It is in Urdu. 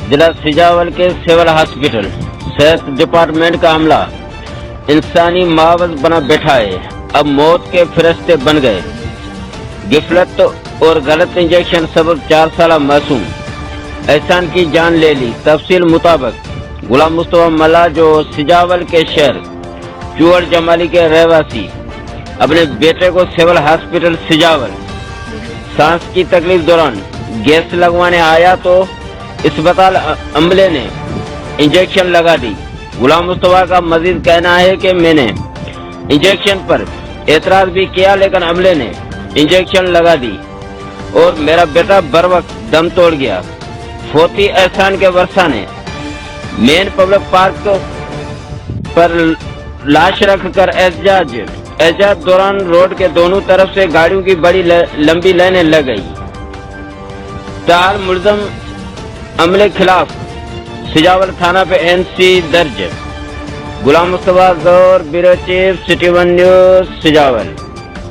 ضلع سجاول کے سول ہاسپٹل صحت ڈپارٹمنٹ کا عملہ انسانی معاوض بنا بیٹھا ہے، اب موت کے فرشتے بن گئے۔ غفلت اور غلط انجیکشن سبب 4 سالہ معصوم احسان کی جان لے لی۔ تفصیل مطابق غلام مصطفیٰ ملا جو سجاول کے شہر چوڑ جمالی کے رہواسی اپنے بیٹے کو سول ہاسپٹل سجاول سانس کی تکلیف دوران گیس لگوانے آیا تو اسپتال عملے نے انجیکشن لگا دی۔ غلام مصطفیٰ کا مزید کہنا ہے کہ میں نے انجیکشن پر اعتراض بھی کیا لیکن عملے نے انجیکشن لگا دی اور میرا بیٹا بر وقت دم توڑ گیا۔ فوتی احسان کے ورثہ نے مین پبلک پارک پر لاش رکھ کر احتجاج دوران روڈ کے دونوں طرف سے گاڑیوں کی بڑی لمبی لائنیں لگ گئی۔ تاحال ملزم عملے خلاف سجاول تھانہ پہ NC درج۔ غلام مصطفیٰ ظہور، bureau chief, city one news, Sajawal.